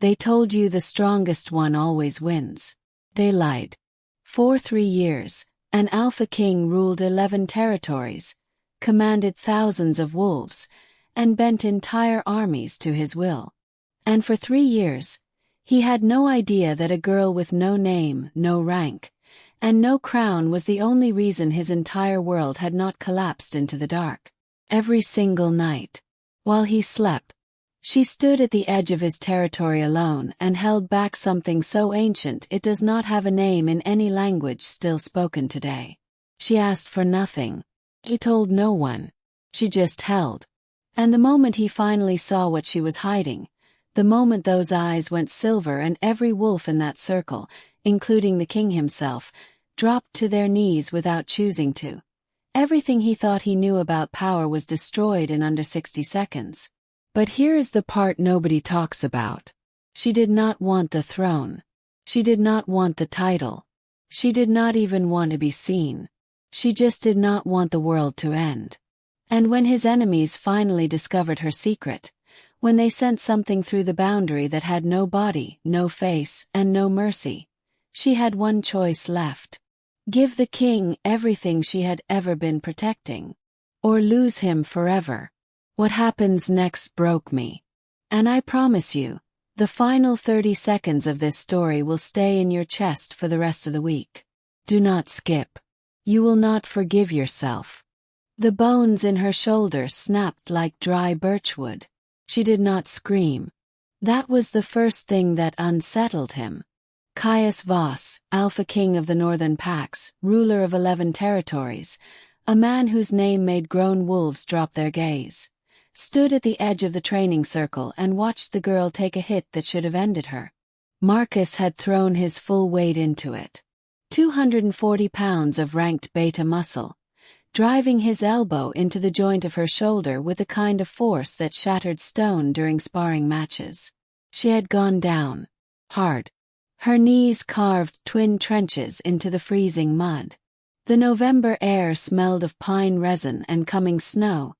They told you the strongest one always wins. They lied. For 3 years, an Alpha King ruled 11 territories, commanded thousands of wolves, and bent entire armies to his will. And for 3 years, he had no idea that a girl with no name, no rank, and no crown was the only reason his entire world had not collapsed into the dark. Every single night, while he slept, she stood at the edge of his territory alone and held back something so ancient it does not have a name in any language still spoken today. She asked for nothing. He told no one. She just held. And the moment he finally saw what she was hiding, the moment those eyes went silver and every wolf in that circle, including the king himself, dropped to their knees without choosing to. Everything he thought he knew about power was destroyed in under 60 seconds. But here is the part nobody talks about. She did not want the throne. She did not want the title. She did not even want to be seen. She just did not want the world to end. And when his enemies finally discovered her secret, when they sent something through the boundary that had no body, no face, and no mercy, she had one choice left. Give the king everything she had ever been protecting, or lose him forever. What happens next broke me. And I promise you, the final 30 seconds of this story will stay in your chest for the rest of the week. Do not skip. You will not forgive yourself. The bones in her shoulder snapped like dry birchwood. She did not scream. That was the first thing that unsettled him. Caius Voss, Alpha King of the Northern Pax, ruler of 11 territories, a man whose name made grown wolves drop their gaze, stood at the edge of the training circle and watched the girl take a hit that should have ended her. Marcus had thrown his full weight into it. 240 pounds of ranked beta muscle, driving his elbow into the joint of her shoulder with a kind of force that shattered stone during sparring matches. She had gone down. Hard. Her knees carved twin trenches into the freezing mud. The November air smelled of pine resin and coming snow,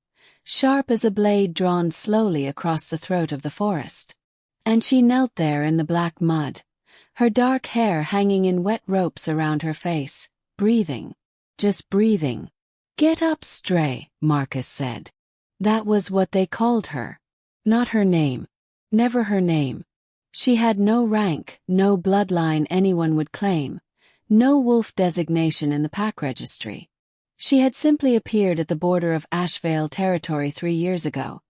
sharp as a blade drawn slowly across the throat of the forest. And she knelt there in the black mud, her dark hair hanging in wet ropes around her face, breathing. Just breathing. "Get up, Stray," Marcus said. That was what they called her. Not her name. Never her name. She had no rank, no bloodline anyone would claim, no wolf designation in the pack registry. She had simply appeared at the border of Ashvale territory 3 years ago,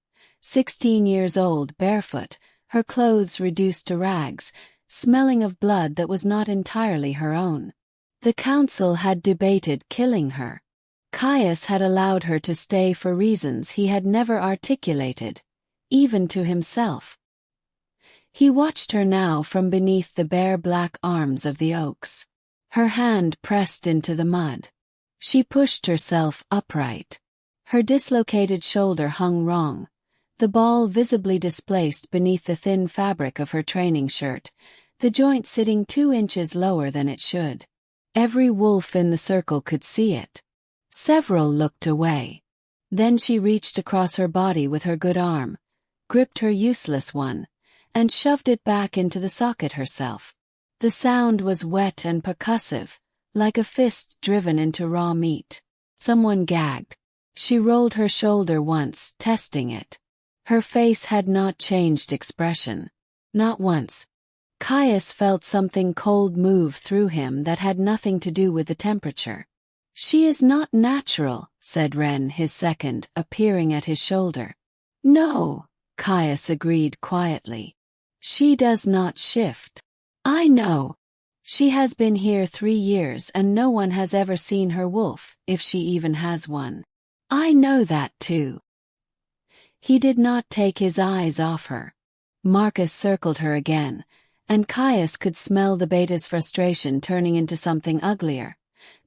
16 years old, barefoot, her clothes reduced to rags, smelling of blood that was not entirely her own. The council had debated killing her. Caius had allowed her to stay for reasons he had never articulated, even to himself. He watched her now from beneath the bare black arms of the oaks. Her hand pressed into the mud. She pushed herself upright. Her dislocated shoulder hung wrong, the ball visibly displaced beneath the thin fabric of her training shirt, the joint sitting 2 inches lower than it should. Every wolf in the circle could see it. Several looked away. Then she reached across her body with her good arm, gripped her useless one, and shoved it back into the socket herself. The sound was wet and percussive, like a fist driven into raw meat. Someone gagged. She rolled her shoulder once, testing it. Her face had not changed expression. Not once. Caius felt something cold move through him that had nothing to do with the temperature. "She is not natural," said Ren, his second, appearing at his shoulder. "No," Caius agreed quietly. "She does not shift. I know. She has been here 3 years and no one has ever seen her wolf, if she even has one. I know that too." He did not take his eyes off her. Marcus circled her again, and Caius could smell the beta's frustration turning into something uglier.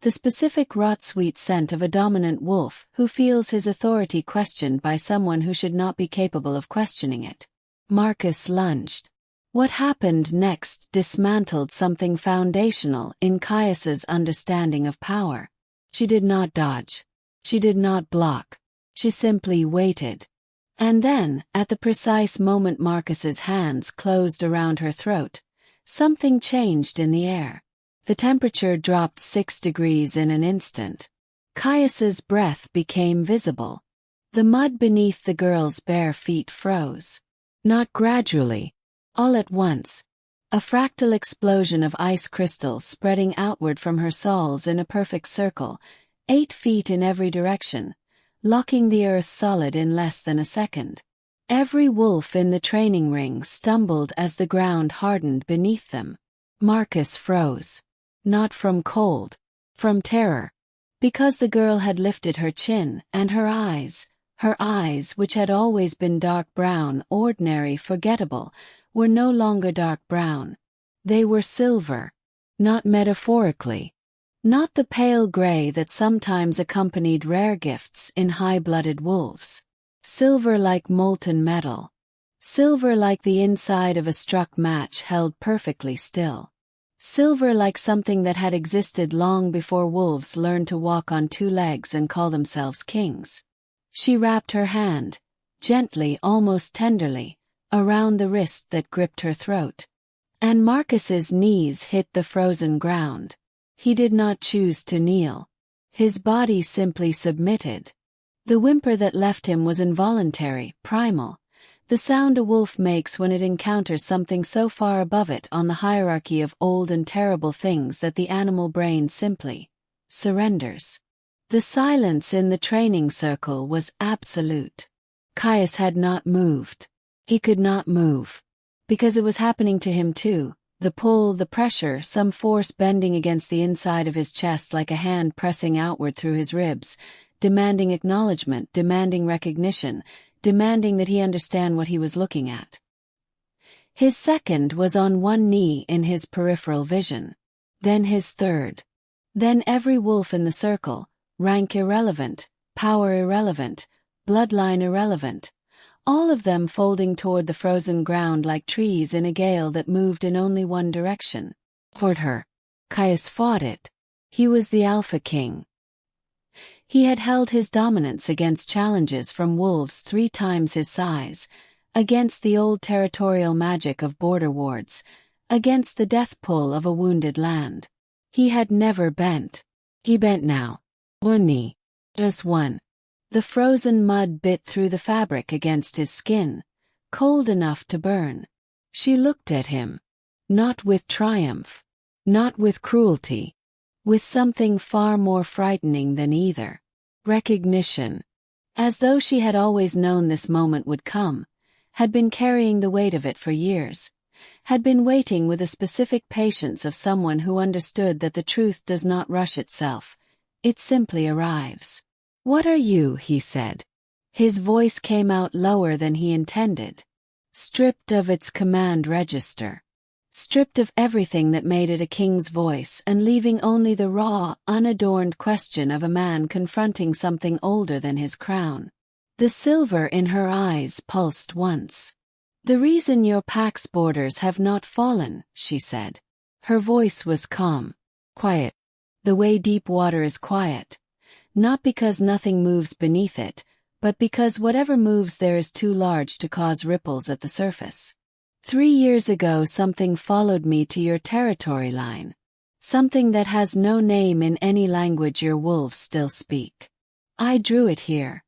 The specific rot-sweet scent of a dominant wolf who feels his authority questioned by someone who should not be capable of questioning it. Marcus lunged. What happened next dismantled something foundational in Caius's understanding of power. She did not dodge. She did not block. She simply waited. And then, at the precise moment Marcus's hands closed around her throat, something changed in the air. The temperature dropped 6 degrees in an instant. Caius's breath became visible. The mud beneath the girl's bare feet froze. Not gradually, all at once. A fractal explosion of ice crystals spreading outward from her soles in a perfect circle, 8 feet in every direction, locking the earth solid in less than a second. Every wolf in the training ring stumbled as the ground hardened beneath them. Marcus froze. Not from cold, from terror. Because the girl had lifted her chin, and her eyes, which had always been dark brown, ordinary, forgettable, were no longer dark brown. They were silver. Not metaphorically. Not the pale gray that sometimes accompanied rare gifts in high-blooded wolves. Silver like molten metal. Silver like the inside of a struck match held perfectly still. Silver like something that had existed long before wolves learned to walk on 2 legs and call themselves kings. She wrapped her hand, gently, almost tenderly, around the wrist that gripped her throat. And Marcus's knees hit the frozen ground. He did not choose to kneel. His body simply submitted. The whimper that left him was involuntary, primal. The sound a wolf makes when it encounters something so far above it on the hierarchy of old and terrible things that the animal brain simply surrenders. The silence in the training circle was absolute. Caius had not moved. He could not move. Because it was happening to him too. The pull, the pressure, some force bending against the inside of his chest like a hand pressing outward through his ribs, demanding acknowledgement, demanding recognition, demanding that he understand what he was looking at. His second was on one knee in his peripheral vision. Then his third. Then every wolf in the circle, rank irrelevant, power irrelevant, bloodline irrelevant, all of them folding toward the frozen ground like trees in a gale that moved in only one direction. Toward her. Caius fought it. He was the Alpha King. He had held his dominance against challenges from wolves 3 times his size, against the old territorial magic of border wards, against the death pull of a wounded land. He had never bent. He bent now. One knee. Just one. The frozen mud bit through the fabric against his skin, cold enough to burn. She looked at him. Not with triumph. Not with cruelty. With something far more frightening than either. Recognition. As though she had always known this moment would come, had been carrying the weight of it for years, had been waiting with the specific patience of someone who understood that the truth does not rush itself, it simply arrives. "What are you?" he said. His voice came out lower than he intended. Stripped of its command register. Stripped of everything that made it a king's voice and leaving only the raw, unadorned question of a man confronting something older than his crown. The silver in her eyes pulsed once. "The reason your pack's borders have not fallen," she said. Her voice was calm. Quiet. The way deep water is quiet. Not because nothing moves beneath it, but because whatever moves there is too large to cause ripples at the surface. 3 years ago something followed me to your territory line. Something that has no name in any language your wolves still speak. I drew it here,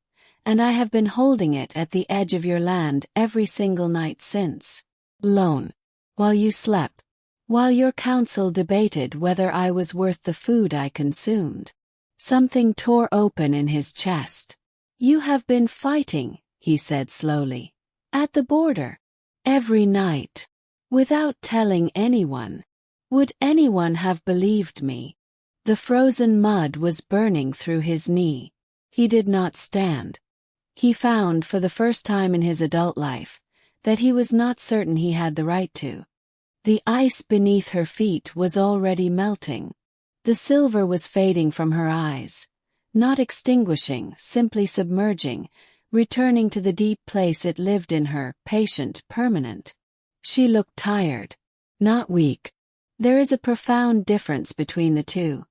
and I have been holding it at the edge of your land every single night since. Alone. While you slept. While your council debated whether I was worth the food I consumed. Something tore open in his chest. "You have been fighting," he said slowly. "At the border. Every night. Without telling anyone. Would anyone have believed me?" The frozen mud was burning through his knee. He did not stand. He found, for the first time in his adult life, that he was not certain he had the right to. The ice beneath her feet was already melting. The silver was fading from her eyes. Not extinguishing, simply submerging, returning to the deep place it lived in her, patient, permanent. She looked tired. Not weak. There is a profound difference between the two,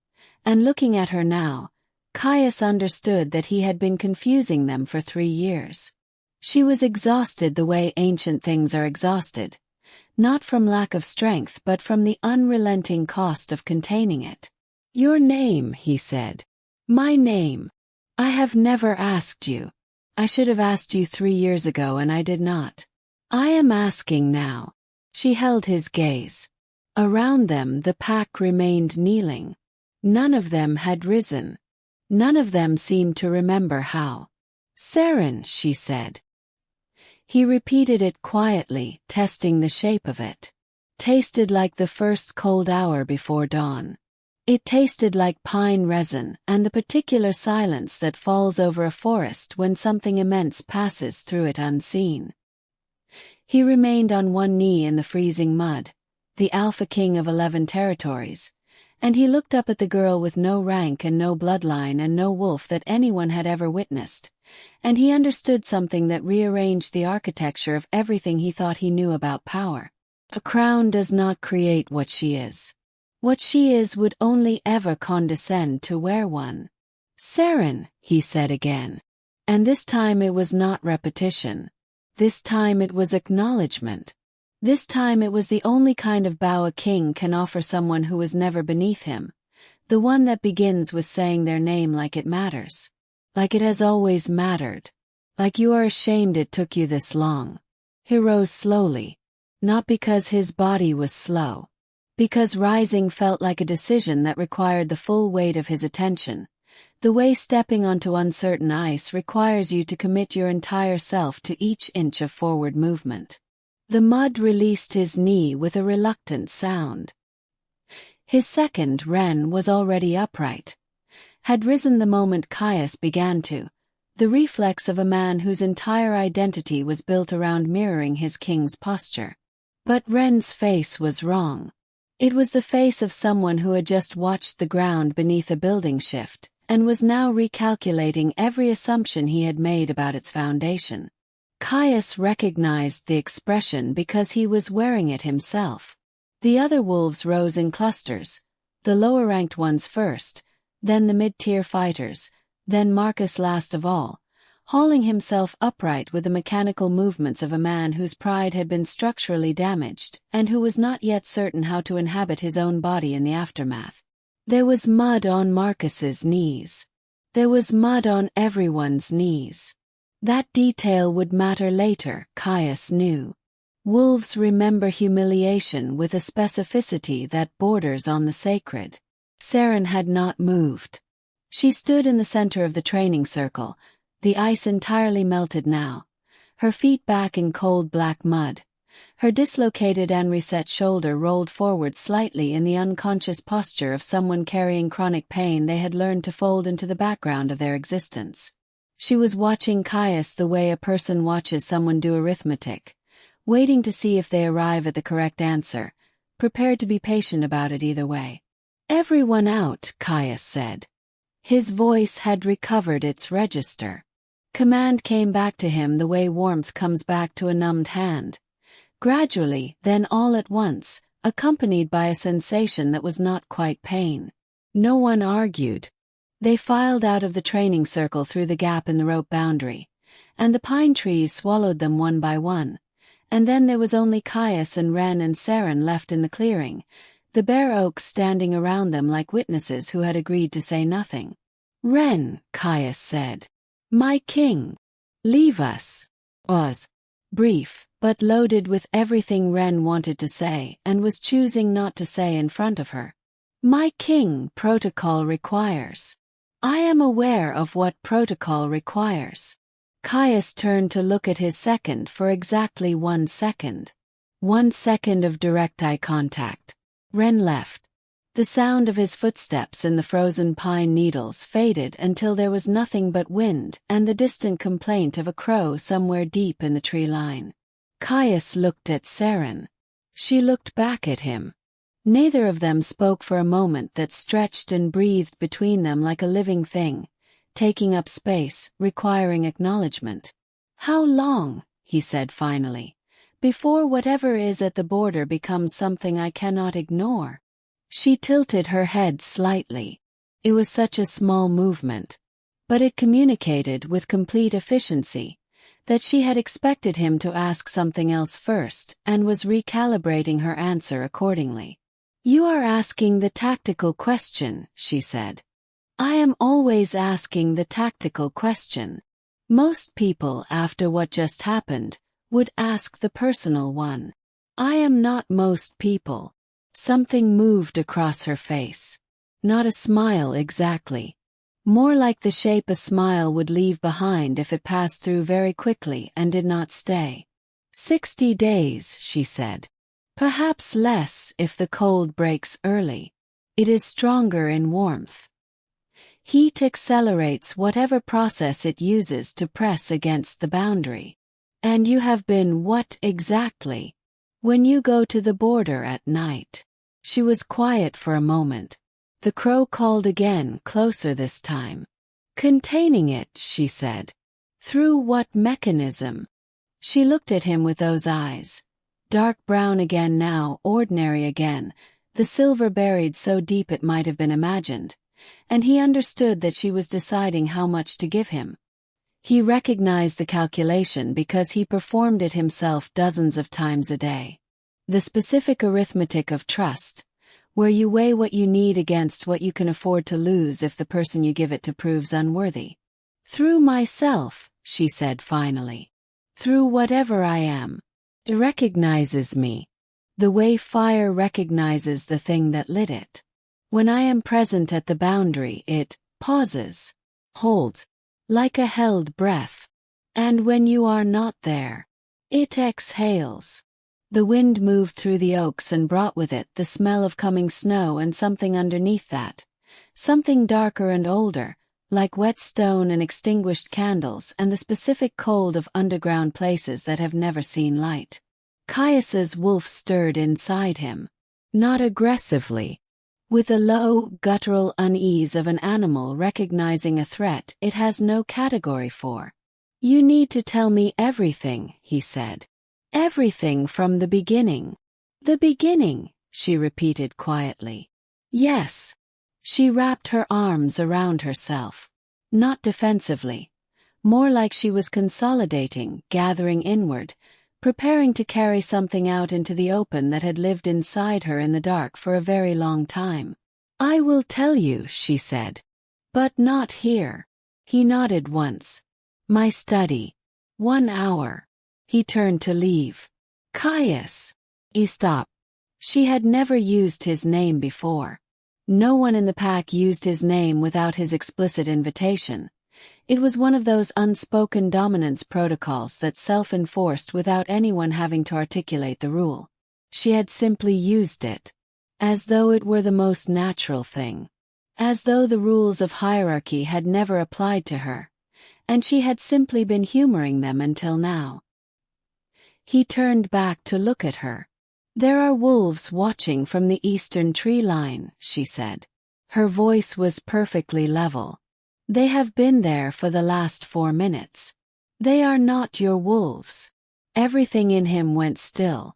and looking at her now, Caius understood that he had been confusing them for 3 years. She was exhausted the way ancient things are exhausted, not from lack of strength but from the unrelenting cost of containing it. "Your name," he said. "My name. I have never asked you. I should have asked you 3 years ago and I did not. I am asking now." She held his gaze. Around them the pack remained kneeling. None of them had risen. None of them seemed to remember how. "Saren," she said. He repeated it quietly, testing the shape of it. Tasted like the first cold hour before dawn. It tasted like pine resin and the particular silence that falls over a forest when something immense passes through it unseen. He remained on one knee in the freezing mud, the Alpha King of 11 territories, and he looked up at the girl with no rank and no bloodline and no wolf that anyone had ever witnessed, and he understood something that rearranged the architecture of everything he thought he knew about power. A crown does not create what she is. What she is would only ever condescend to wear one. "Saren," he said again. And this time it was not repetition. This time it was acknowledgement. This time it was the only kind of bow a king can offer someone who was never beneath him, the one that begins with saying their name like it matters. Like it has always mattered. Like you are ashamed it took you this long. He rose slowly. Not because his body was slow. Because rising felt like a decision that required the full weight of his attention. The way stepping onto uncertain ice requires you to commit your entire self to each inch of forward movement. The mud released his knee with a reluctant sound. His second, Ren, was already upright. Had risen the moment Caius began to, the reflex of a man whose entire identity was built around mirroring his king's posture. But Ren's face was wrong. It was the face of someone who had just watched the ground beneath a building shift, and was now recalculating every assumption he had made about its foundation. Caius recognized the expression because he was wearing it himself. The other wolves rose in clusters, the lower-ranked ones first, then the mid-tier fighters, then Marcus last of all, hauling himself upright with the mechanical movements of a man whose pride had been structurally damaged and who was not yet certain how to inhabit his own body in the aftermath. There was mud on Marcus's knees. There was mud on everyone's knees. That detail would matter later, Caius knew. Wolves remember humiliation with a specificity that borders on the sacred. Saren had not moved. She stood in the center of the training circle, the ice entirely melted now, her feet back in cold black mud. Her dislocated and reset shoulder rolled forward slightly in the unconscious posture of someone carrying chronic pain they had learned to fold into the background of their existence. She was watching Caius the way a person watches someone do arithmetic, waiting to see if they arrive at the correct answer, prepared to be patient about it either way. "Everyone out," Caius said. His voice had recovered its register. Command came back to him the way warmth comes back to a numbed hand. Gradually, then all at once, accompanied by a sensation that was not quite pain. No one argued. They filed out of the training circle through the gap in the rope boundary, and the pine trees swallowed them one by one, and then there was only Caius and Ren and Saren left in the clearing, the bare oaks standing around them like witnesses who had agreed to say nothing. "Ren," Caius said. "My king. Leave us." Was brief, but loaded with everything Ren wanted to say and was choosing not to say in front of her. "My king, protocol requires. I am aware of what protocol requires." Caius turned to look at his second for exactly 1 second. 1 second of direct eye contact. Ren left. The sound of his footsteps in the frozen pine needles faded until there was nothing but wind and the distant complaint of a crow somewhere deep in the tree line. Caius looked at Saren. She looked back at him. Neither of them spoke for a moment that stretched and breathed between them like a living thing, taking up space, requiring acknowledgement. "How long," he said finally, "before whatever is at the border becomes something I cannot ignore?" She tilted her head slightly. It was such a small movement. But it communicated with complete efficiency. that she had expected him to ask something else first and was recalibrating her answer accordingly. "You are asking the tactical question," she said. "I am always asking the tactical question. Most people, after what just happened, would ask the personal one. I am not most people." Something moved across her face. Not a smile exactly. More like the shape a smile would leave behind if it passed through very quickly and did not stay. 60 days, she said. Perhaps less if the cold breaks early. It is stronger in warmth. Heat accelerates whatever process it uses to press against the boundary. And you have been what exactly? When you go to the border at night. She was quiet for a moment. The crow called again, closer this time. Containing it, she said. Through what mechanism? She looked at him with those eyes. Dark brown again now, ordinary again, the silver buried so deep it might have been imagined. And he understood that she was deciding how much to give him. He recognized the calculation because he performed it himself dozens of times a day. The specific arithmetic of trust, where you weigh what you need against what you can afford to lose if the person you give it to proves unworthy. Through myself, she said finally. Through whatever I am. It recognizes me. The way fire recognizes the thing that lit it. When I am present at the boundary, it pauses, holds, like a held breath. And when you are not there, it exhales. The wind moved through the oaks and brought with it the smell of coming snow and something underneath that. Something darker and older, like wet stone and extinguished candles and the specific cold of underground places that have never seen light. Caius's wolf stirred inside him. Not aggressively. With the low, guttural unease of an animal recognizing a threat it has no category for. You need to tell me everything, he said. Everything from the beginning. The beginning, she repeated quietly. Yes. She wrapped her arms around herself. Not defensively. More like she was consolidating, gathering inward, preparing to carry something out into the open that had lived inside her in the dark for a very long time. I will tell you, she said. But not here. He nodded once. My study. 1 hour. He turned to leave. Caius. He stopped. She had never used his name before. No one in the pack used his name without his explicit invitation. It was one of those unspoken dominance protocols that self-enforced without anyone having to articulate the rule. She had simply used it. As though it were the most natural thing. As though the rules of hierarchy had never applied to her. And she had simply been humoring them until now. He turned back to look at her. There are wolves watching from the eastern tree line, she said. Her voice was perfectly level. They have been there for the last 4 minutes. They are not your wolves. Everything in him went still.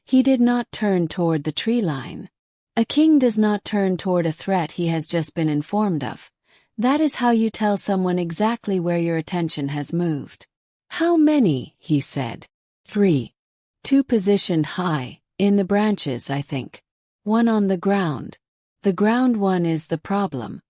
He did not turn toward the tree line. A king does not turn toward a threat he has just been informed of. That is how you tell someone exactly where your attention has moved. How many, he said. 3. 2 positioned high, in the branches I think. 1 on the ground. The ground one is the problem.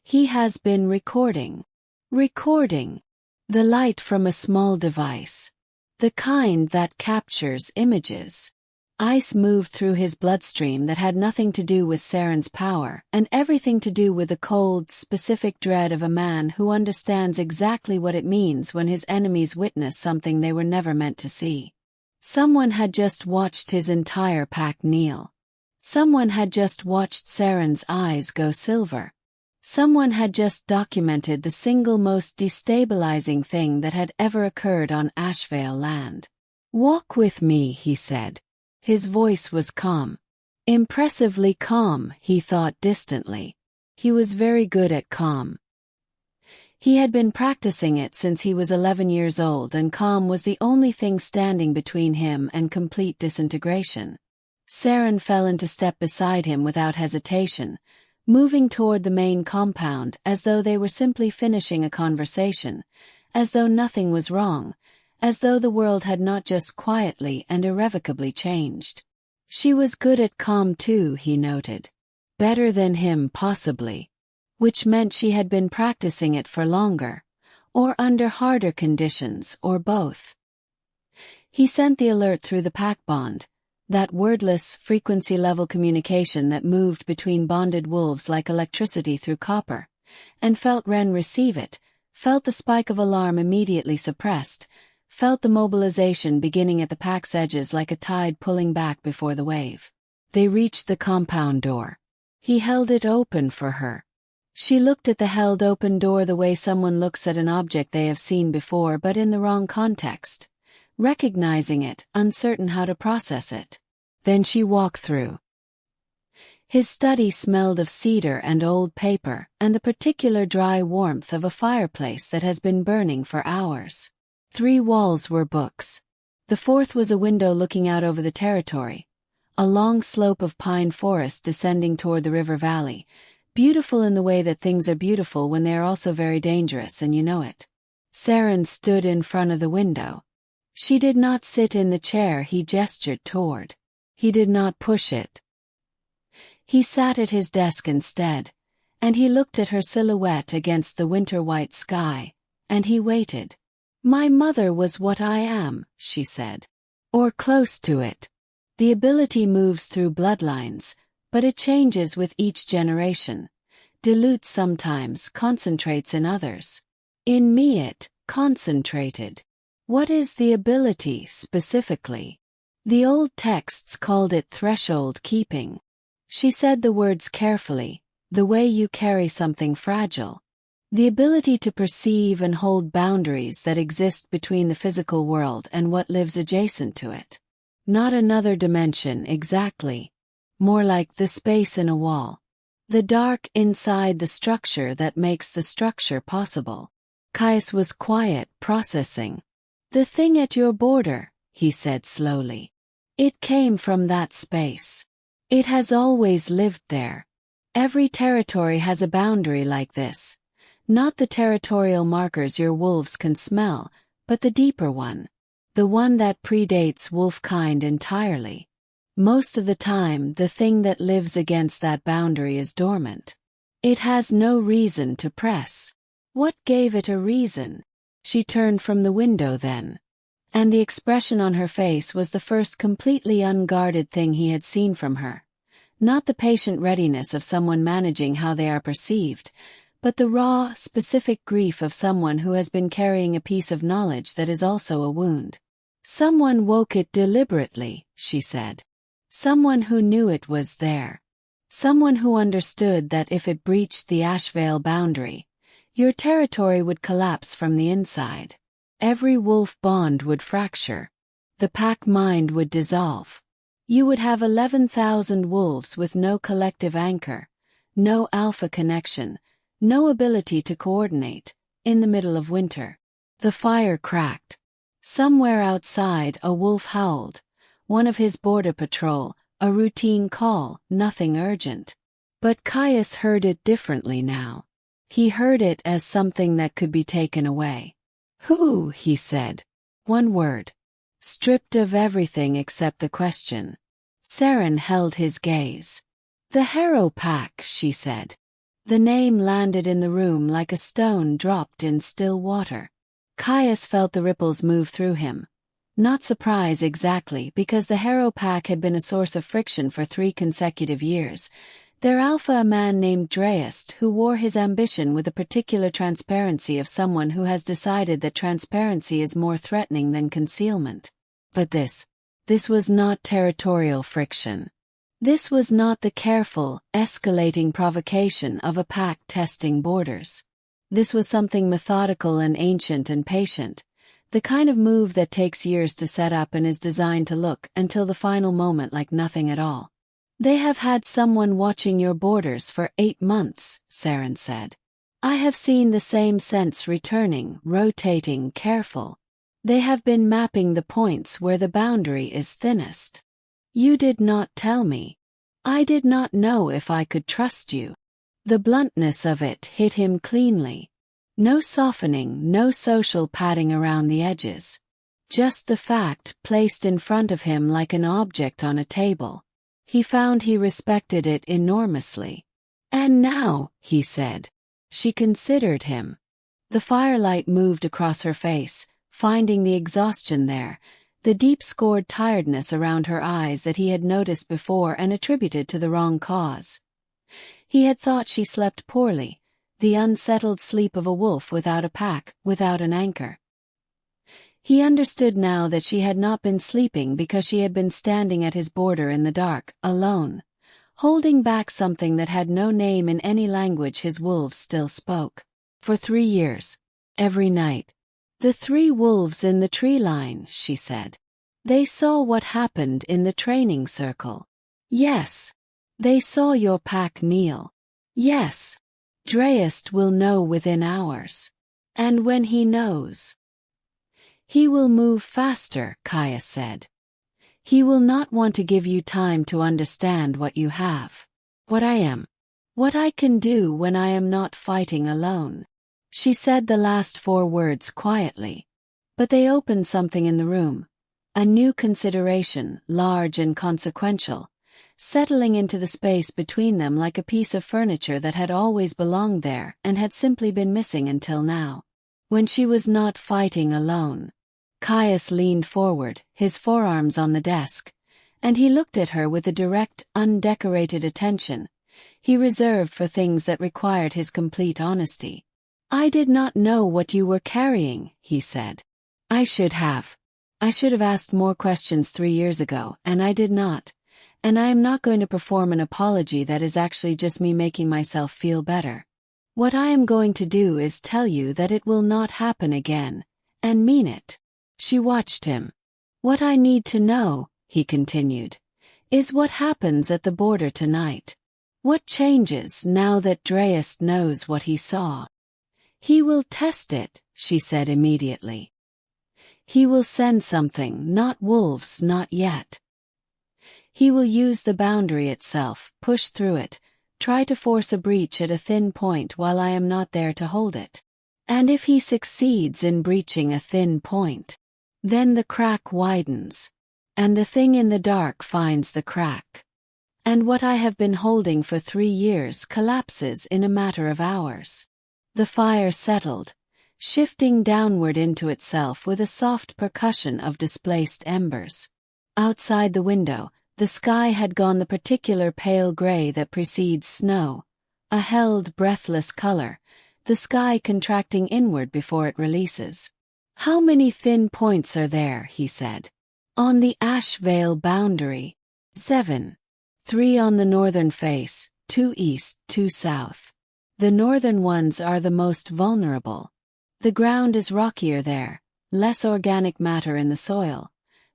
He has been recording. Recording. The light from a small device. The kind that captures images. Ice moved through his bloodstream that had nothing to do with Saren's power and everything to do with the cold, specific dread of a man who understands exactly what it means when his enemies witness something they were never meant to see. Someone had just watched his entire pack kneel. Someone had just watched Saren's eyes go silver. Someone had just documented the single most destabilizing thing that had ever occurred on Ashvale land. Walk with me, he said. His voice was calm. Impressively calm, he thought distantly. He was very good at calm. He had been practicing it since he was 11 years old and calm was the only thing standing between him and complete disintegration. Saren fell into step beside him without hesitation, moving toward the main compound as though they were simply finishing a conversation, as though nothing was wrong, as though the world had not just quietly and irrevocably changed. She was good at calm too, he noted. Better than him, possibly. Which meant she had been practicing it for longer, or under harder conditions, or both. He sent the alert through the pack bond, that wordless, frequency-level communication that moved between bonded wolves like electricity through copper, and felt Ren receive it, felt the spike of alarm immediately suppressed, felt the mobilization beginning at the pack's edges like a tide pulling back before the wave. They reached the compound door. He held it open for her. She looked at the held open door the way someone looks at an object they have seen before but in the wrong context, recognizing it, uncertain how to process it. Then she walked through. His study smelled of cedar and old paper and the particular dry warmth of a fireplace that has been burning for hours. 3 walls were books. The 4th was a window looking out over the territory, a long slope of pine forest descending toward the river valley, beautiful in the way that things are beautiful when they are also very dangerous and you know it. Saren stood in front of the window. She did not sit in the chair he gestured toward. He did not push it. He sat at his desk instead, and he looked at her silhouette against the winter-white sky, and he waited. "My mother was what I am," she said. "Or close to it. The ability moves through bloodlines, but it changes with each generation. Dilutes sometimes, concentrates in others. In me it concentrated." What is the ability, specifically? The old texts called it threshold keeping. She said the words carefully, the way you carry something fragile. The ability to perceive and hold boundaries that exist between the physical world and what lives adjacent to it. Not another dimension exactly. More like the space in a wall. The dark inside the structure that makes the structure possible. Caius was quiet, processing. "The thing at your border," he said slowly. "It came from that space. It has always lived there. Every territory has a boundary like this. Not the territorial markers your wolves can smell, but the deeper one. The one that predates wolfkind entirely. Most of the time, the thing that lives against that boundary is dormant. It has no reason to press. What gave it a reason?" She turned from the window then. And the expression on her face was the first completely unguarded thing he had seen from her. Not the patient readiness of someone managing how they are perceived, but the raw, specific grief of someone who has been carrying a piece of knowledge that is also a wound. "Someone woke it deliberately," she said. "Someone who knew it was there. Someone who understood that if it breached the Ashvale boundary, your territory would collapse from the inside. Every wolf bond would fracture. The pack mind would dissolve. You would have 11,000 wolves with no collective anchor, no alpha connection, no ability to coordinate, in the middle of winter." The fire cracked. Somewhere outside a wolf howled, one of his border patrol, a routine call, nothing urgent. But Caius heard it differently now. He heard it as something that could be taken away. "Who?" he said. One word. Stripped of everything except the question. Saren held his gaze. "The Harrow Pack," she said. The name landed in the room like a stone dropped in still water. Caius felt the ripples move through him. Not surprise exactly, because the Harrow Pack had been a source of friction for 3 consecutive years. Their alpha, a man named Dreist, who wore his ambition with a particular transparency of someone who has decided that transparency is more threatening than concealment. But this was not territorial friction. This was not the careful, escalating provocation of a pack testing borders. This was something methodical and ancient and patient, the kind of move that takes years to set up and is designed to look, until the final moment, like nothing at all. "They have had someone watching your borders for 8 months, Saren said. "I have seen the same sense returning, rotating, careful. They have been mapping the points where the boundary is thinnest. You did not tell me. I did not know if I could trust you." The bluntness of it hit him cleanly. No softening, no social padding around the edges. Just the fact placed in front of him like an object on a table. He found he respected it enormously. "And now," he said. She considered him. The firelight moved across her face, finding the exhaustion there, the deep-scored tiredness around her eyes that he had noticed before and attributed to the wrong cause. He had thought she slept poorly, the unsettled sleep of a wolf without a pack, without an anchor. He understood now that she had not been sleeping because she had been standing at his border in the dark, alone, holding back something that had no name in any language his wolves still spoke. For 3 years. Every night. "The 3 wolves in the tree line," she said. "They saw what happened in the training circle. Yes. They saw your pack kneel. Yes. Dreist will know within hours. And when he knows, he will move faster," Kaya said. "He will not want to give you time to understand what you have. What I am. What I can do when I am not fighting alone." She said the last 4 words quietly. But they opened something in the room. A new consideration, large and consequential, settling into the space between them like a piece of furniture that had always belonged there and had simply been missing until now. When she was not fighting alone. Caius leaned forward, his forearms on the desk, and he looked at her with a direct, undecorated attention he reserved for things that required his complete honesty. "I did not know what you were carrying," he said. I should have asked more questions 3 years ago, and I did not. And I am not going to perform an apology that is actually just me making myself feel better. What I am going to do is tell you that it will not happen again, and mean it." She watched him. "What I need to know," he continued, "is what happens at the border tonight. What changes now that Dreist knows what he saw." "He will test it," she said immediately. "He will send something, not wolves, not yet. He will use the boundary itself, push through it, try to force a breach at a thin point while I am not there to hold it. And if he succeeds in breaching a thin point, then the crack widens, and the thing in the dark finds the crack. And what I have been holding for 3 years collapses in a matter of hours." The fire settled, shifting downward into itself with a soft percussion of displaced embers. Outside the window, the sky had gone the particular pale gray that precedes snow, a held, breathless color, the sky contracting inward before it releases. "How many thin points are there?" he said. "On the Ashvale boundary." 7. 3 on the northern face, 2 east, 2 south. The northern ones are the most vulnerable. The ground is rockier there, less organic matter in the soil.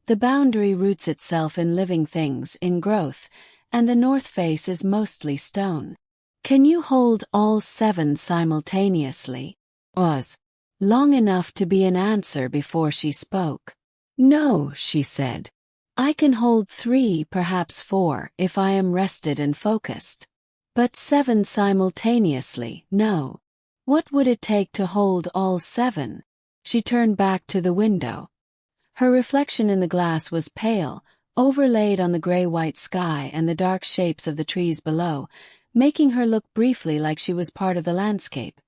The boundary roots itself in living things, in growth, and the north face is mostly stone. "Can you hold all 7 simultaneously?" Was long enough to be an answer before she spoke. "No," she said. "I can hold 3, perhaps 4, if I am rested and focused. But 7 simultaneously, no. What would it take to hold all 7? She turned back to the window. Her reflection in the glass was pale, overlaid on the gray-white sky and the dark shapes of the trees below, making her look briefly like she was part of the landscape,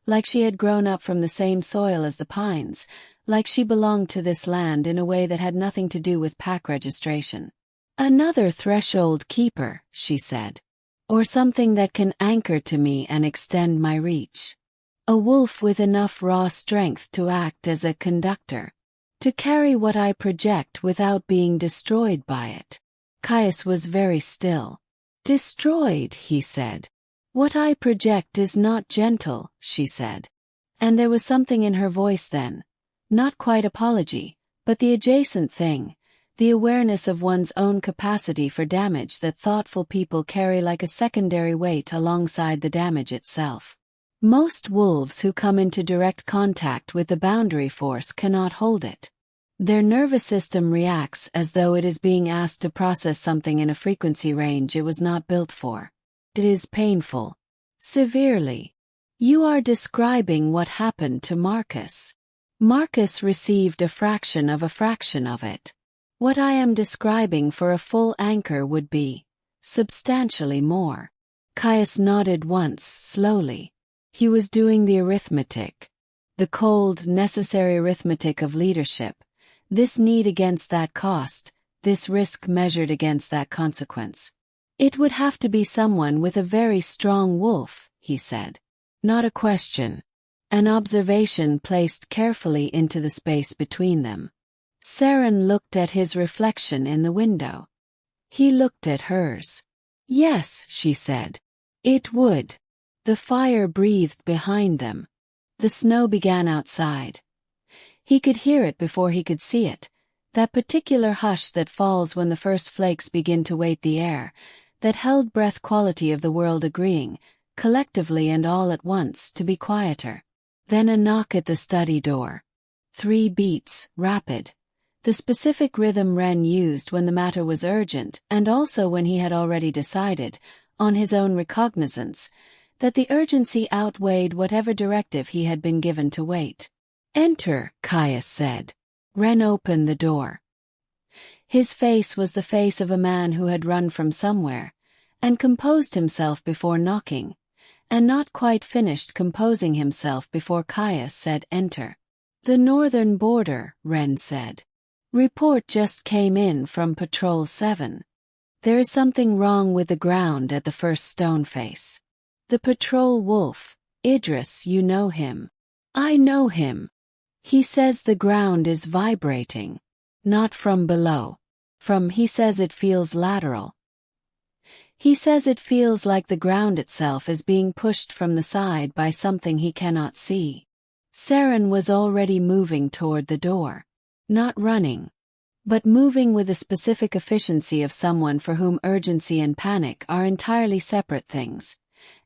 like she had grown up from the same soil as the pines, like she belonged to this land in a way that had nothing to do with pack registration. "Another threshold keeper," she said. "Or something that can anchor to me and extend my reach. A wolf with enough raw strength to act as a conductor. To carry what I project without being destroyed by it." Caius was very still. "Destroyed," he said. "What I project is not gentle," she said. And there was something in her voice then. Not quite apology, but the adjacent thing. The awareness of one's own capacity for damage that thoughtful people carry like a secondary weight alongside the damage itself. Most wolves who come into direct contact with the boundary force cannot hold it. Their nervous system reacts as though it is being asked to process something in a frequency range it was not built for. It is painful. Severely. You are describing what happened to Marcus. Marcus received a fraction of it. What I am describing for a full anchor would be substantially more. Caius nodded once, slowly. He was doing the arithmetic. The cold, necessary arithmetic of leadership. This need against that cost, this risk measured against that consequence. It would have to be someone with a very strong wolf, he said. Not a question. An observation placed carefully into the space between them. Saren looked at his reflection in the window. He looked at hers. Yes, she said. It would. The fire breathed behind them. The snow began outside. He could hear it before he could see it, that particular hush that falls when the first flakes begin to weight the air, that held breath quality of the world agreeing, collectively and all at once, to be quieter. Then a knock at the study door. 3 beats, rapid. The specific rhythm Ren used when the matter was urgent, and also when he had already decided, on his own recognizance, that the urgency outweighed whatever directive he had been given to wait. Enter, Caius said. Ren opened the door. His face was the face of a man who had run from somewhere, and composed himself before knocking, and not quite finished composing himself before Caius said enter. The northern border, Ren said. Report just came in from Patrol 7. There is something wrong with the ground at the first stone face. The patrol wolf, Idris, you know him. I know him. He says the ground is vibrating. Not from below. He says it feels lateral. He says it feels like the ground itself is being pushed from the side by something he cannot see. Saren was already moving toward the door. Not running, but moving with the specific efficiency of someone for whom urgency and panic are entirely separate things,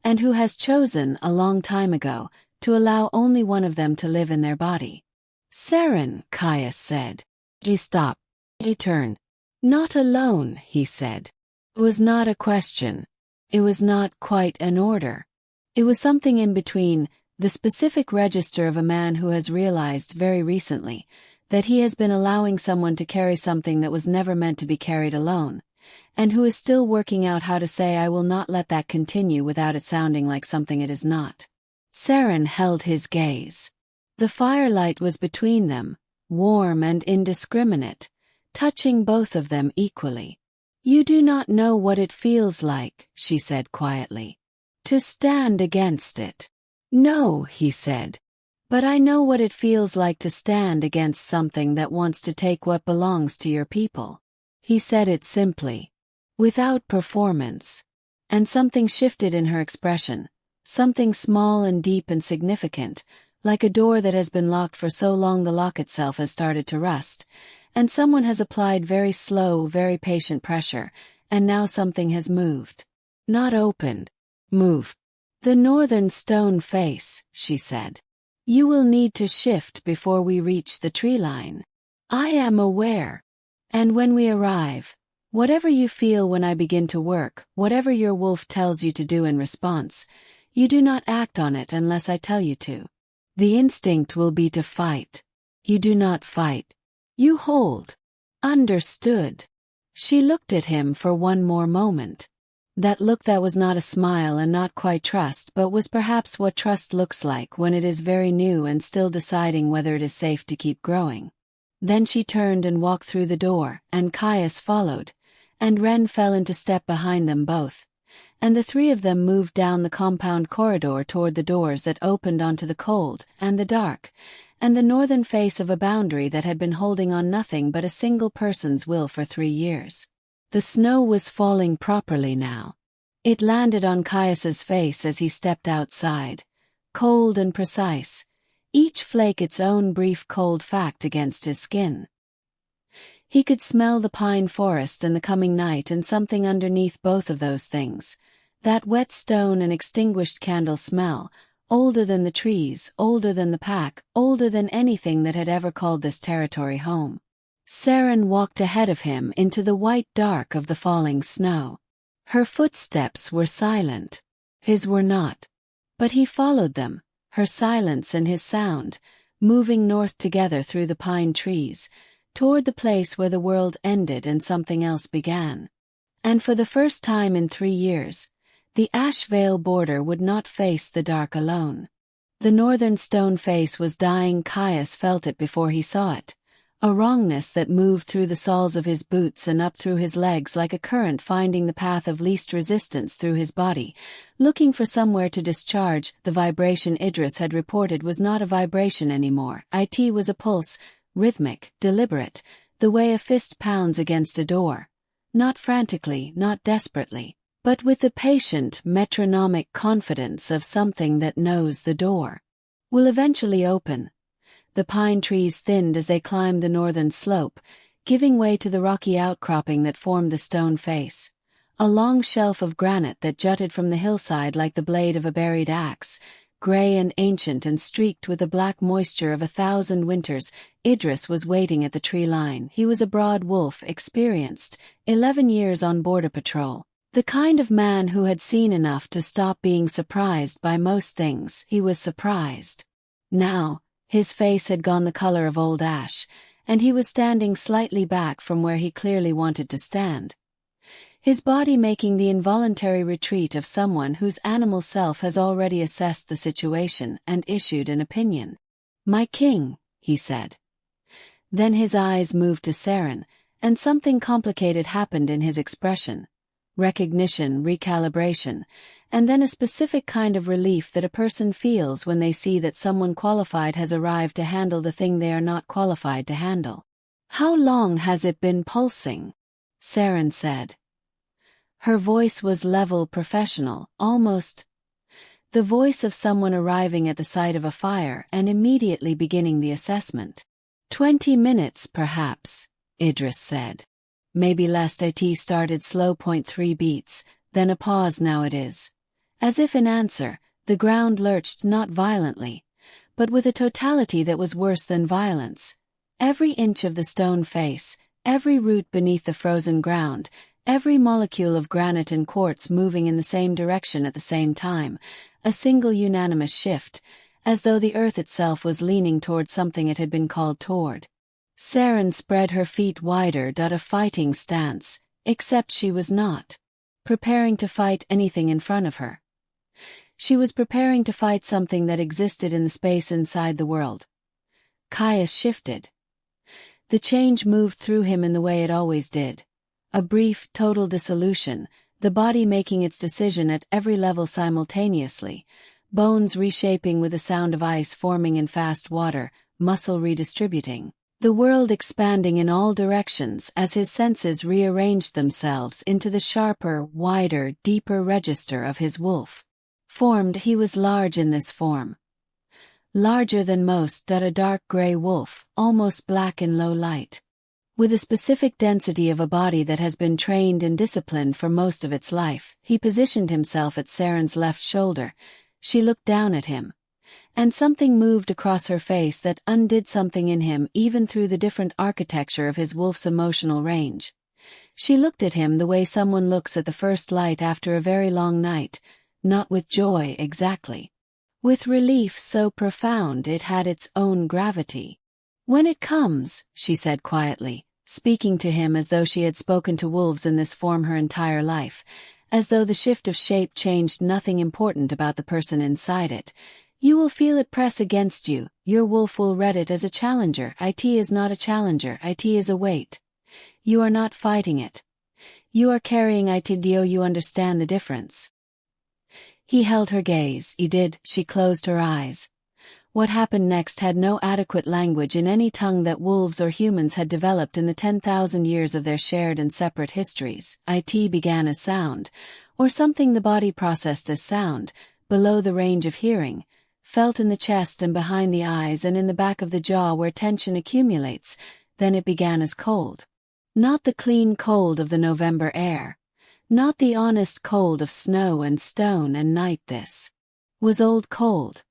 and who has chosen, a long time ago, to allow only one of them to live in their body. Saren, Caius said. He stopped. He turned. Not alone, he said. It was not a question. It was not quite an order. It was something in between, the specific register of a man who has realized very recently that he has been allowing someone to carry something that was never meant to be carried alone, and who is still working out how to say I will not let that continue without it sounding like something it is not. Saren held his gaze. The firelight was between them, warm and indiscriminate, touching both of them equally. You do not know what it feels like, she said quietly. To stand against it. No, he said. But I know what it feels like to stand against something that wants to take what belongs to your people. He said it simply. Without performance. And something shifted in her expression. Something small and deep and significant, like a door that has been locked for so long the lock itself has started to rust, and someone has applied very slow, very patient pressure, and now something has moved. Not opened. Moved. The northern stone face, she said. You will need to shift before we reach the tree line. I am aware. And when we arrive, whatever you feel when I begin to work, whatever your wolf tells you to do in response, you do not act on it unless I tell you to. The instinct will be to fight. You do not fight. You hold. Understood. She looked at him for one more moment. That look that was not a smile and not quite trust, but was perhaps what trust looks like when it is very new and still deciding whether it is safe to keep growing. Then she turned and walked through the door, and Caius followed, and Ren fell into step behind them both, and the three of them moved down the compound corridor toward the doors that opened onto the cold and the dark, and the northern face of a boundary that had been holding on nothing but a single person's will for 3 years. The snow was falling properly now. It landed on Caius's face as he stepped outside, cold and precise, each flake its own brief cold fact against his skin. He could smell the pine forest and the coming night and something underneath both of those things, that wet stone and extinguished candle smell, older than the trees, older than the pack, older than anything that had ever called this territory home. Saren walked ahead of him into the white dark of the falling snow. Her footsteps were silent. His were not. But he followed them, her silence and his sound, moving north together through the pine trees, toward the place where the world ended and something else began. And for the first time in 3 years, the Ash Vale border would not face the dark alone. The northern stone face was dying. Caius felt it before he saw it, a wrongness that moved through the soles of his boots and up through his legs like a current finding the path of least resistance through his body, looking for somewhere to discharge. The vibration Idris had reported was not a vibration anymore. It was a pulse, rhythmic, deliberate, the way a fist pounds against a door. Not frantically, not desperately, but with the patient, metronomic confidence of something that knows the door will eventually open. The pine trees thinned as they climbed the northern slope, giving way to the rocky outcropping that formed the stone face. A long shelf of granite that jutted from the hillside like the blade of a buried axe, gray and ancient and streaked with the black moisture of 1,000 winters. Idris was waiting at the tree line. He was a broad wolf, experienced, 11 years on border patrol. The kind of man who had seen enough to stop being surprised by most things. He was surprised. Now, his face had gone the color of old ash, and he was standing slightly back from where he clearly wanted to stand. His body making the involuntary retreat of someone whose animal self has already assessed the situation and issued an opinion. "My king," he said. Then his eyes moved to Saren, and something complicated happened in his expression. Recognition, recalibration, and then a specific kind of relief that a person feels when they see that someone qualified has arrived to handle the thing they are not qualified to handle. "How long has it been pulsing?" Saren said. Her voice was level, professional, almost the voice of someone arriving at the site of a fire and immediately beginning the assessment. 20 minutes, perhaps, Idris said. "Maybe less." It started slow, 0.3 beats, then a pause. "Now it is." As if in answer, the ground lurched not violently, but with a totality that was worse than violence. Every inch of the stone face, every root beneath the frozen ground, every molecule of granite and quartz moving in the same direction at the same time, a single unanimous shift, as though the earth itself was leaning toward something it had been called toward. Saren spread her feet wider, a fighting stance, except she was not preparing to fight anything in front of her. She was preparing to fight something that existed in the space inside the world. Caius shifted. The change moved through him in the way it always did. A brief, total dissolution, the body making its decision at every level simultaneously, bones reshaping with the sound of ice forming in fast water, muscle redistributing. The world expanding in all directions as his senses rearranged themselves into the sharper, wider, deeper register of his wolf. Formed, he was large in this form. Larger than most, a dark gray wolf, almost black in low light. With a specific density of a body that has been trained and disciplined for most of its life, he positioned himself at Saren's left shoulder. She looked down at him. And something moved across her face that undid something in him even through the different architecture of his wolf's emotional range. She looked at him the way someone looks at the first light after a very long night, not with joy exactly. With relief so profound it had its own gravity. "When it comes," she said quietly, speaking to him as though she had spoken to wolves in this form her entire life, as though the shift of shape changed nothing important about the person inside it. "You will feel it press against you. Your wolf will read it as a challenger. It is not a challenger. It is a weight. You are not fighting it. You are carrying it. Do you understand the difference?" He held her gaze. He did. She closed her eyes. What happened next had no adequate language in any tongue that wolves or humans had developed in the 10,000 years of their shared and separate histories. It began as sound, or something the body processed as sound, below the range of hearing, felt in the chest and behind the eyes and in the back of the jaw where tension accumulates. Then it began as cold. Not the clean cold of the November air. Not the honest cold of snow and stone and night. This was old cold.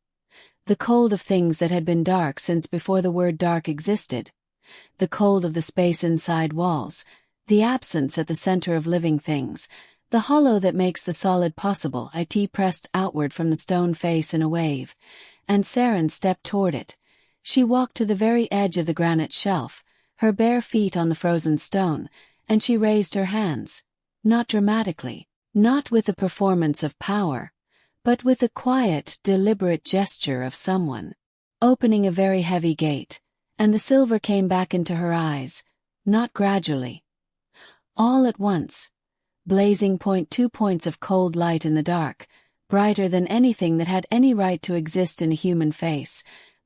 The cold of things that had been dark since before the word dark existed. The cold of the space inside walls, the absence at the center of living things, The hollow that makes the solid possible. It pressed outward from the stone face in a wave, and Saren stepped toward it. She walked to the very edge of the granite shelf, her bare feet on the frozen stone, and she raised her hands. Not dramatically, not with a performance of power, but with the quiet, deliberate gesture of someone opening a very heavy gate, and the silver came back into her eyes, not gradually. All at once, blazing 2 points of cold light in the dark, brighter than anything that had any right to exist in a human face,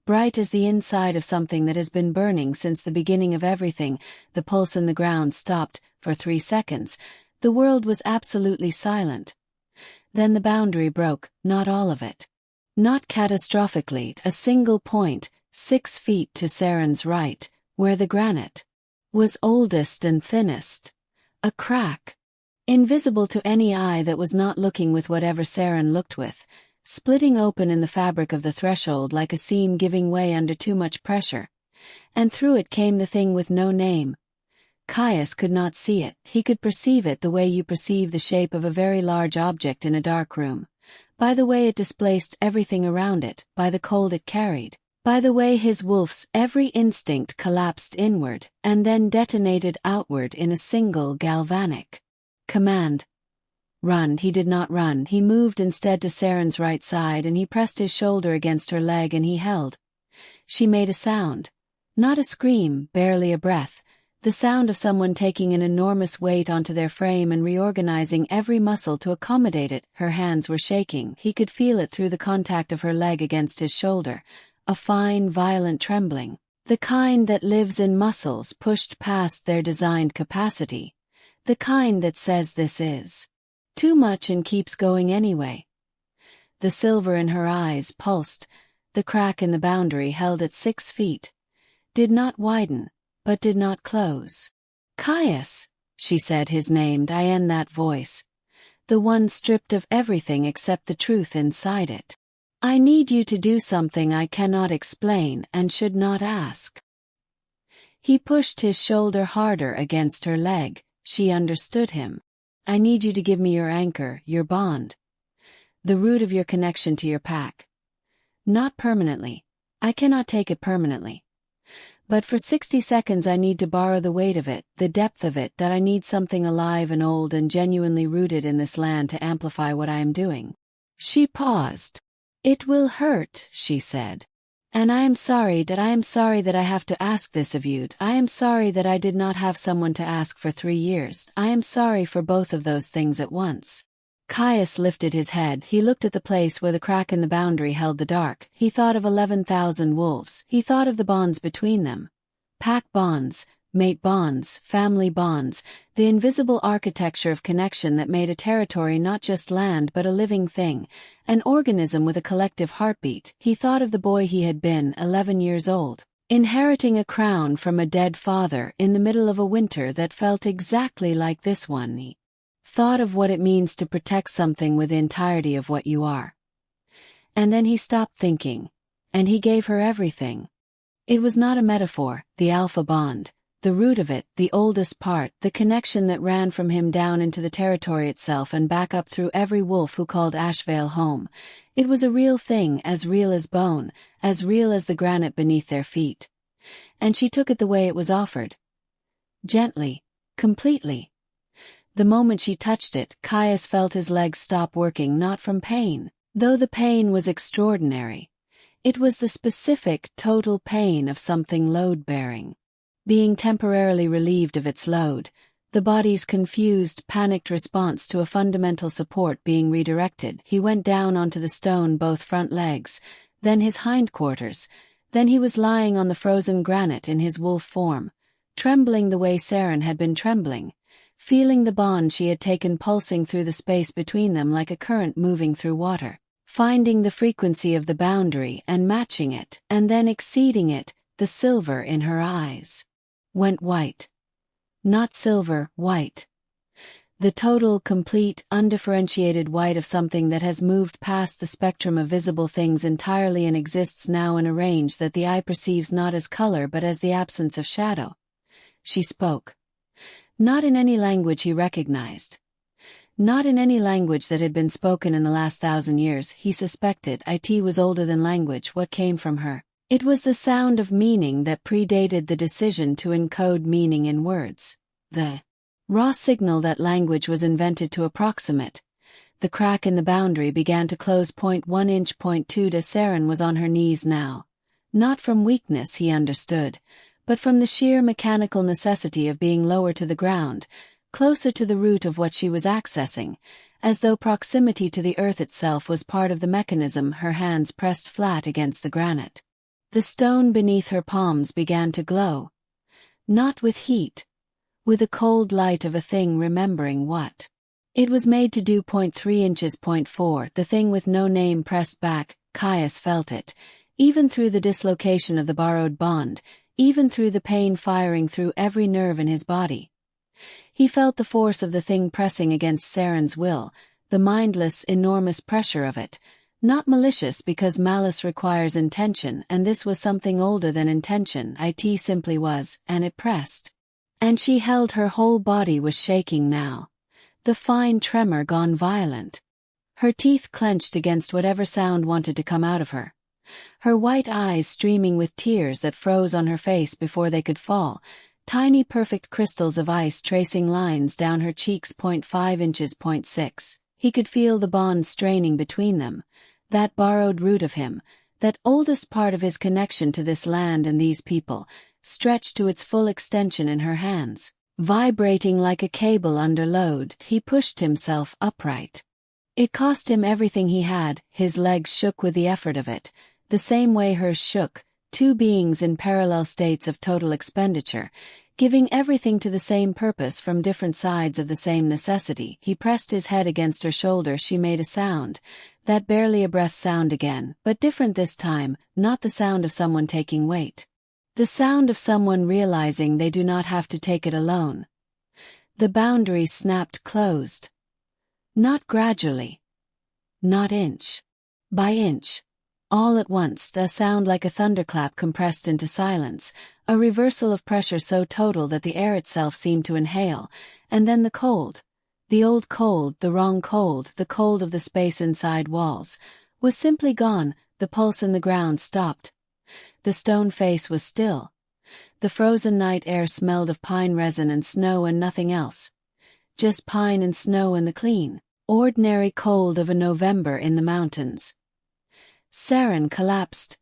bright as the inside of something that has been burning since the beginning of everything. The pulse in the ground stopped for 3 seconds. The world was absolutely silent. Then the boundary broke, not all of it. Not catastrophically, a single point, 6 feet to Saren's right, where the granite was oldest and thinnest. A crack, invisible to any eye that was not looking with whatever Saren looked with, splitting open in the fabric of the threshold like a seam giving way under too much pressure. And through it came the thing with no name. Caius could not see it. He could perceive it the way you perceive the shape of a very large object in a dark room. By the way it displaced everything around it, by the cold it carried, by the way his wolf's every instinct collapsed inward and then detonated outward in a single galvanic command. Run. He did not run. He moved instead to Saren's right side, and he pressed his shoulder against her leg, and he held. She made a sound. Not a scream, barely a breath. The sound of someone taking an enormous weight onto their frame and reorganizing every muscle to accommodate it. Her hands were shaking. He could feel it through the contact of her leg against his shoulder. A fine, violent trembling. The kind that lives in muscles pushed past their designed capacity. The kind that says this is too much and keeps going anyway. The silver in her eyes pulsed. The crack in the boundary held at 6 feet. Did not widen, but did not close. Caius, she said his name, Diane, that voice. The one stripped of everything except the truth inside it. I need you to do something I cannot explain and should not ask. He pushed his shoulder harder against her leg. She understood him. I need you to give me your anchor, your bond. The root of your connection to your pack. Not permanently. I cannot take it permanently. But for 60 seconds I need to borrow the weight of it, the depth of it, that I need something alive and old and genuinely rooted in this land to amplify what I am doing. She paused. It will hurt, she said. And I am sorry that I have to ask this of you. I am sorry that I did not have someone to ask for 3 years. I am sorry for both of those things at once. Caius lifted his head. He looked at the place where the crack in the boundary held the dark. He thought of 11,000 wolves. He thought of the bonds between them. Pack bonds, mate bonds, family bonds, the invisible architecture of connection that made a territory not just land but a living thing, an organism with a collective heartbeat. He thought of the boy he had been, 11 years old, inheriting a crown from a dead father in the middle of a winter that felt exactly like this one. He thought of what it means to protect something with the entirety of what you are. And then he stopped thinking, and he gave her everything. It was not a metaphor, the alpha bond. The root of it, the oldest part, the connection that ran from him down into the territory itself and back up through every wolf who called Ashvale home. It was a real thing, as real as bone, as real as the granite beneath their feet. And she took it the way it was offered. Gently, completely. The moment she touched it, Caius felt his legs stop working, not from pain, though the pain was extraordinary. It was the specific, total pain of something load-bearing. Being temporarily relieved of its load, the body's confused, panicked response to a fundamental support being redirected. He went down onto the stone, both front legs, then his hindquarters, then he was lying on the frozen granite in his wolf form, trembling the way Saren had been trembling, feeling the bond she had taken pulsing through the space between them like a current moving through water, finding the frequency of the boundary and matching it, and then exceeding it. The silver in her eyes went white. Not silver, white. The total, complete, undifferentiated white of something that has moved past the spectrum of visible things entirely and exists now in a range that the eye perceives not as color but as the absence of shadow. She spoke. Not in any language he recognized. Not in any language that had been spoken in the last 1,000 years. He suspected it was older than language. What came from her? It was the sound of meaning that predated the decision to encode meaning in words. The raw signal that language was invented to approximate. The crack in the boundary began to close. 1 inch. 2 to Saren was on her knees now. Not from weakness, he understood, but from the sheer mechanical necessity of being lower to the ground, closer to the root of what she was accessing, as though proximity to the earth itself was part of the mechanism. Her hands pressed flat against the granite. The stone beneath her palms began to glow. Not with heat, with the cold light of a thing remembering what it was made to do. 3 inches. 4, the thing with no name pressed back. Caius felt it, even through the dislocation of the borrowed bond, even through the pain firing through every nerve in his body. He felt the force of the thing pressing against Saren's will, the mindless, enormous pressure of it, not malicious because malice requires intention, and this was something older than intention. It simply was, and it pressed. And she held. Her whole body was shaking now. The fine tremor gone violent. Her teeth clenched against whatever sound wanted to come out of her. Her white eyes streaming with tears that froze on her face before they could fall, tiny perfect crystals of ice tracing lines down her cheeks. 5 inches. 6. He could feel the bond straining between them, that borrowed root of him, that oldest part of his connection to this land and these people, stretched to its full extension in her hands. Vibrating like a cable under load, he pushed himself upright. It cost him everything he had. His legs shook with the effort of it, the same way hers shook, two beings in parallel states of total expenditure, giving everything to the same purpose from different sides of the same necessity. He pressed his head against her shoulder. She made a sound, that barely a breath sound again, but different this time, not the sound of someone taking weight. The sound of someone realizing they do not have to take it alone. The boundary snapped closed. Not gradually. Not inch by inch. All at once, a sound like a thunderclap compressed into silence, a reversal of pressure so total that the air itself seemed to inhale, and then the cold. The old cold, the wrong cold, the cold of the space inside walls, was simply gone. The pulse in the ground stopped. The stone face was still. The frozen night air smelled of pine resin and snow and nothing else. Just pine and snow and the clean, ordinary cold of a November in the mountains. Saren collapsed.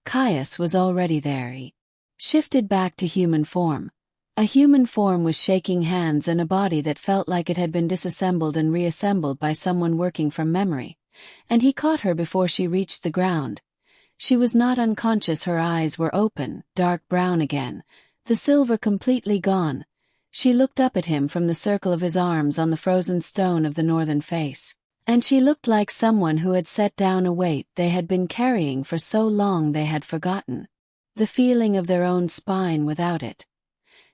Caius was already there. He shifted back to human form. A human form with shaking hands and a body that felt like it had been disassembled and reassembled by someone working from memory. And he caught her before she reached the ground. She was not unconscious. Her eyes were open, dark brown again, the silver completely gone. She looked up at him from the circle of his arms on the frozen stone of the northern face. And she looked like someone who had set down a weight they had been carrying for so long they had forgotten. The feeling of their own spine without it.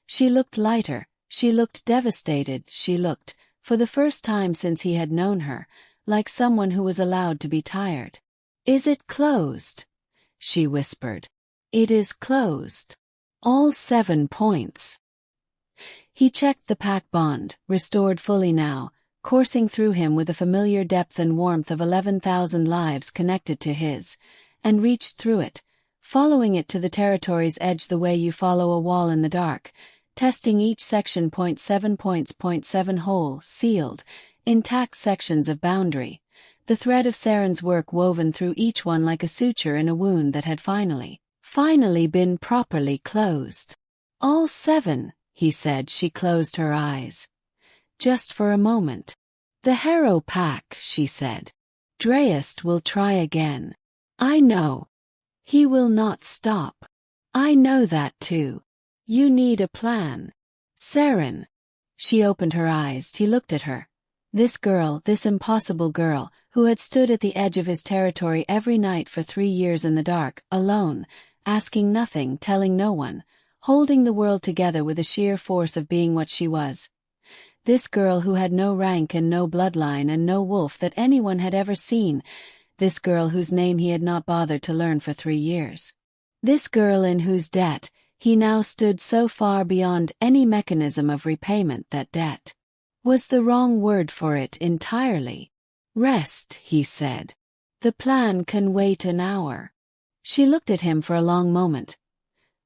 She looked lighter, she looked devastated, she looked, for the first time since he had known her, like someone who was allowed to be tired. "Is it closed?" she whispered. "It is closed. All 7 points." He checked the pack bond, restored fully now, coursing through him with the familiar depth and warmth of 11,000 lives connected to his, and reached through it, following it to the territory's edge the way you follow a wall in the dark, testing each section. 7 points. 7 whole, sealed, intact sections of boundary, the thread of Saren's work woven through each one like a suture in a wound that had finally been properly closed. "All 7, he said. She closed her eyes. Just for a moment. "The Harrow pack," she said. "Dreist will try again. I know. He will not stop. I know that too. You need a plan. Saren." She opened her eyes. He looked at her. This girl, this impossible girl, who had stood at the edge of his territory every night for 3 years in the dark, alone, asking nothing, telling no one, holding the world together with the sheer force of being what she was. This girl who had no rank and no bloodline and no wolf that anyone had ever seen. This girl whose name he had not bothered to learn for 3 years. This girl in whose debt he now stood so far beyond any mechanism of repayment that debt was the wrong word for it entirely. Rest, he said. The plan can wait an hour. She looked at him for a long moment.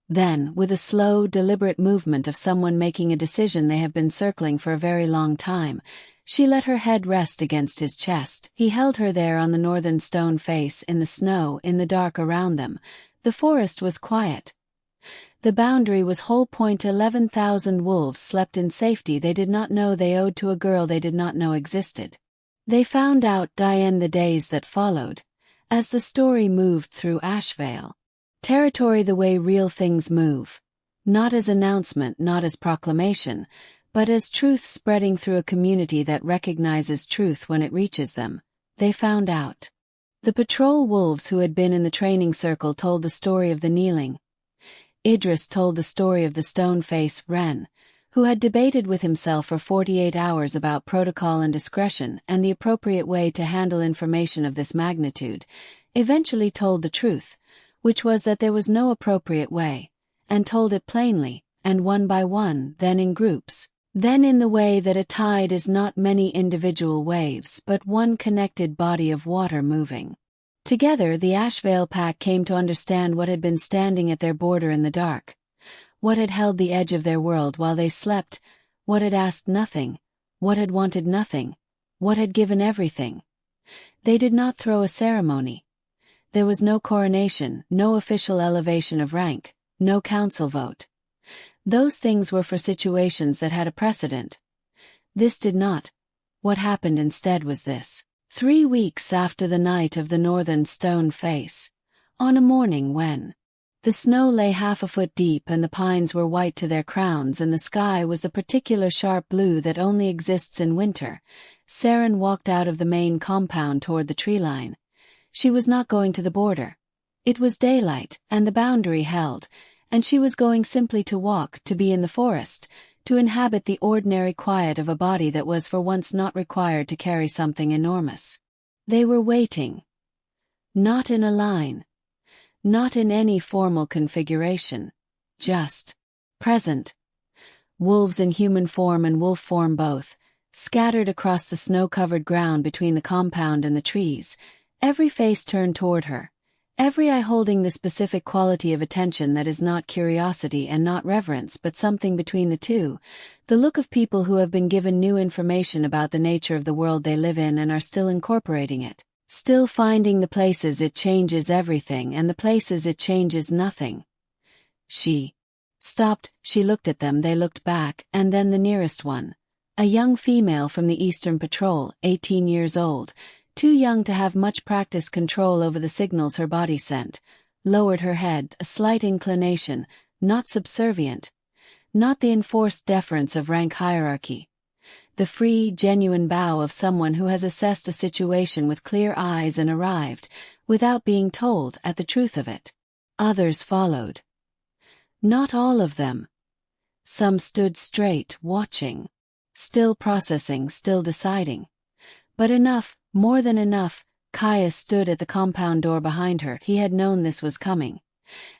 Then, with a slow, deliberate movement of someone making a decision they have been circling for a very long time, she let her head rest against his chest. He held her there on the northern stone face in the snow, in the dark around them. The forest was quiet. The boundary was whole. 11,000 wolves slept in safety they did not know they owed to a girl they did not know existed. They found out in the days that followed, as the story moved through Ashvale. Territory the way real things move. Not as announcement, not as proclamation, but as truth spreading through a community that recognizes truth when it reaches them. They found out. The patrol wolves who had been in the training circle told the story of the kneeling. Idris told the story of the stone-face Wren, who had debated with himself for 48 hours about protocol and discretion and the appropriate way to handle information of this magnitude, eventually told the truth, which was that there was no appropriate way, and told it plainly, and one by one, then in groups, then in the way that a tide is not many individual waves but one connected body of water moving. Together the Ashvale pack came to understand what had been standing at their border in the dark, what had held the edge of their world while they slept, what had asked nothing, what had wanted nothing, what had given everything. They did not throw a ceremony. There was no coronation, no official elevation of rank, no council vote. Those things were for situations that had a precedent. This did not. What happened instead was this. 3 weeks after the night of the northern stone face, on a morning when the snow lay half a foot deep and the pines were white to their crowns and the sky was the particular sharp blue that only exists in winter, Saren walked out of the main compound toward the tree line. She was not going to the border. It was daylight, and the boundary held, and she was going simply to walk, to be in the forest, to inhabit the ordinary quiet of a body that was for once not required to carry something enormous. They were waiting. Not in a line. Not in any formal configuration. Just present. Wolves in human form and wolf form both, scattered across the snow-covered ground between the compound and the trees, every face turned toward her, every eye holding the specific quality of attention that is not curiosity and not reverence but something between the two, the look of people who have been given new information about the nature of the world they live in and are still incorporating it, still finding the places it changes everything and the places it changes nothing. She stopped, she looked at them, they looked back, and then the nearest one, a young female from the Eastern Patrol, 18 years old, too young to have much practiced control over the signals her body sent, lowered her head, a slight inclination, not subservient, not the enforced deference of rank hierarchy. The free, genuine bow of someone who has assessed a situation with clear eyes and arrived, without being told, at the truth of it. Others followed. Not all of them. Some stood straight, watching, still processing, still deciding. But enough, more than enough. Caius stood at the compound door behind her. He had known this was coming.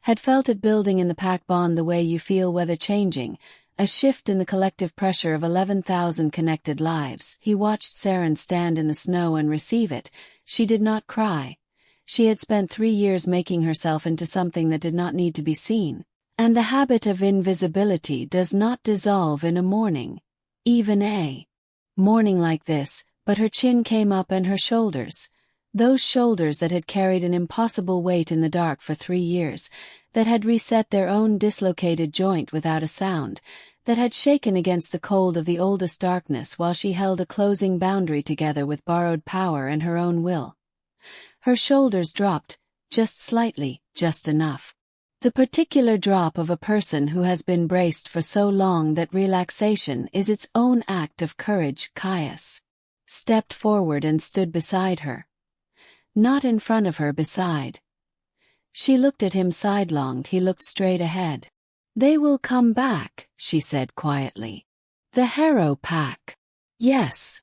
Had felt it building in the pack bond the way you feel weather changing, a shift in the collective pressure of 11,000 connected lives. He watched Saren stand in the snow and receive it. She did not cry. She had spent 3 years making herself into something that did not need to be seen. And the habit of invisibility does not dissolve in a morning. Even a morning like this. But her chin came up and her shoulders, those shoulders that had carried an impossible weight in the dark for 3 years, that had reset their own dislocated joint without a sound, that had shaken against the cold of the oldest darkness while she held a closing boundary together with borrowed power and her own will. Her shoulders dropped, just slightly, just enough. The particular drop of a person who has been braced for so long that relaxation is its own act of courage. Caius stepped forward and stood beside her. Not in front of her, beside. She looked at him sidelong, he looked straight ahead. "They will come back," she said quietly. "The Harrow pack." "Yes.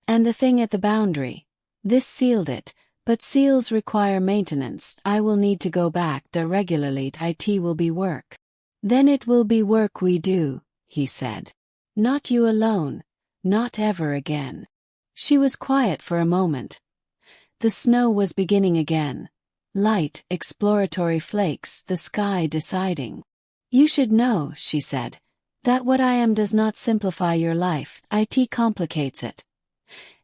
And the thing at the boundary. This sealed it, but seals require maintenance. I will need to go back regularly. It will be work." "Then it will be work we do," he said. "Not you alone. Not ever again. She was quiet for a moment. The snow was beginning again. Light, exploratory flakes, the sky deciding. You should know, she said, that what I am does not simplify your life, it complicates it.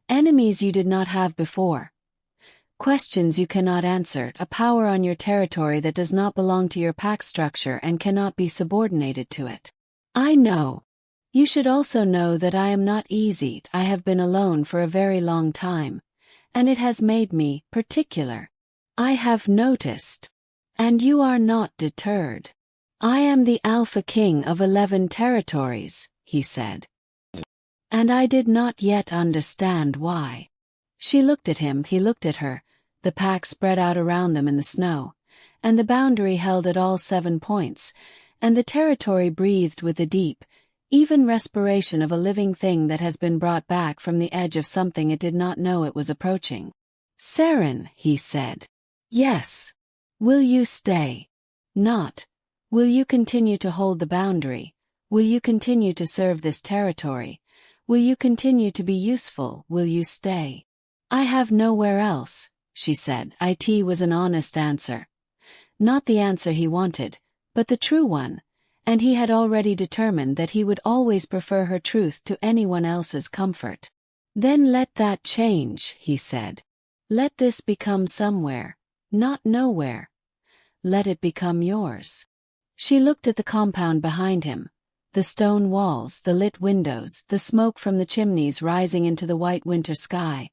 Enemies you did not have before. Questions you cannot answer, a power on your territory that does not belong to your pack structure and cannot be subordinated to it. I know. You should also know that I am not easy. I have been alone for a very long time, and it has made me particular. I have noticed. And you are not deterred. I am the Alpha King of 11 territories, he said. And I did not yet understand why. She looked at him, he looked at her, the pack spread out around them in the snow, and the boundary held at all 7 points, and the territory breathed with the deep, even respiration of a living thing that has been brought back from the edge of something it did not know it was approaching. Saren, he said. Yes. Will you stay? Not. Will you continue to hold the boundary? Will you continue to serve this territory? Will you continue to be useful? Will you stay? I have nowhere else, she said. It was an honest answer. Not the answer he wanted, but the true one, and he had already determined that he would always prefer her truth to anyone else's comfort. Then let that change, he said. Let this become somewhere, not nowhere. Let it become yours. She looked at the compound behind him, the stone walls, the lit windows, the smoke from the chimneys rising into the white winter sky.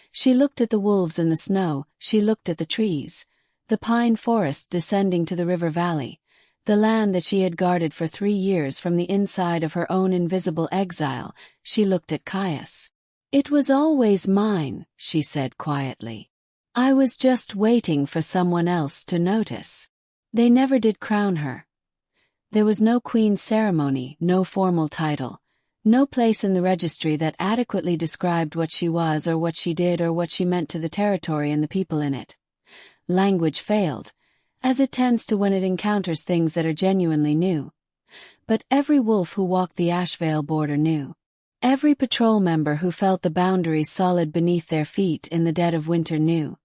She looked at the wolves in the snow, she looked at the trees, the pine forest descending to the river valley, the land that she had guarded for 3 years from the inside of her own invisible exile. She looked at Caius. It was always mine, she said quietly. I was just waiting for someone else to notice. They never did crown her. There was no queen ceremony, no formal title, no place in the registry that adequately described what she was or what she did or what she meant to the territory and the people in it. Language failed, as it tends to when it encounters things that are genuinely new. But every wolf who walked the Ashvale border knew. Every patrol member who felt the boundaries solid beneath their feet in the dead of winter knew.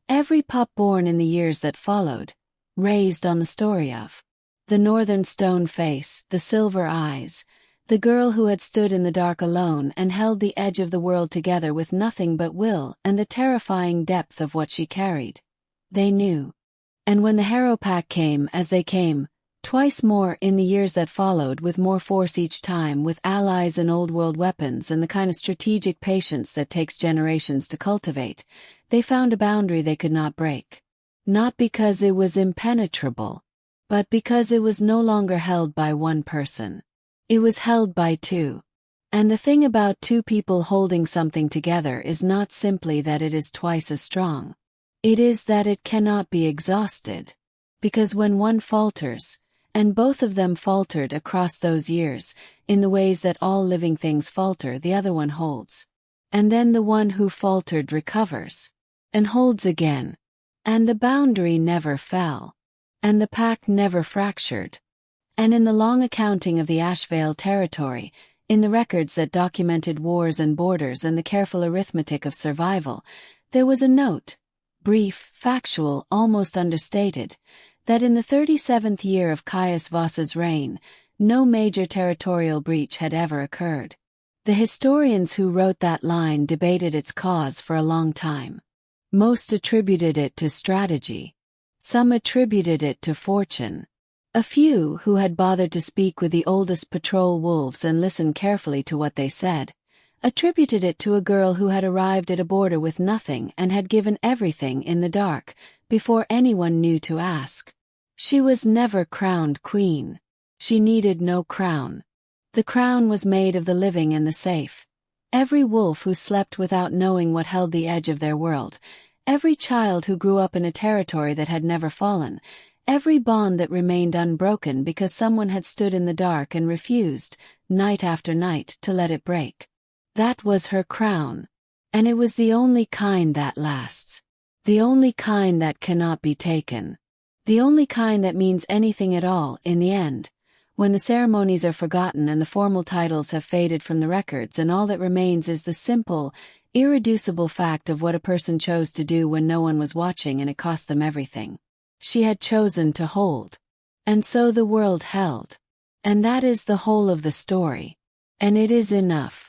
Every pup born in the years that followed, raised on the story of the northern stone face, the silver eyes, the girl who had stood in the dark alone and held the edge of the world together with nothing but will and the terrifying depth of what she carried. They knew. And when the Harrow Pack came as they came, twice more in the years that followed, with more force each time, with allies and old world weapons and the kind of strategic patience that takes generations to cultivate, they found a boundary they could not break. Not because it was impenetrable, but because it was no longer held by one person. It was held by 2. And the thing about 2 people holding something together is not simply that it is twice as strong. It is that it cannot be exhausted. Because when one falters, and both of them faltered across those years, in the ways that all living things falter, the other one holds. And then the one who faltered recovers, and holds again. And the boundary never fell. And the pack never fractured. And in the long accounting of the Ashvale territory, in the records that documented wars and borders and the careful arithmetic of survival, there was a note, brief, factual, almost understated, that in the 37th year of Caius Voss's reign, no major territorial breach had ever occurred. The historians who wrote that line debated its cause for a long time. Most attributed it to strategy. Some attributed it to fortune. A few, who had bothered to speak with the oldest patrol wolves and listen carefully to what they said, attributed it to a girl who had arrived at a border with nothing and had given everything in the dark, before anyone knew to ask. She was never crowned queen. She needed no crown. The crown was made of the living and the safe. Every wolf who slept without knowing what held the edge of their world, every child who grew up in a territory that had never fallen, every bond that remained unbroken because someone had stood in the dark and refused, night after night, to let it break. That was her crown. And it was the only kind that lasts. The only kind that cannot be taken. The only kind that means anything at all, in the end, When the ceremonies are forgotten and the formal titles have faded from the records and all that remains is the simple, irreducible fact of what a person chose to do when no one was watching and it cost them everything. She had chosen to hold. And so the world held. And that is the whole of the story. And it is enough.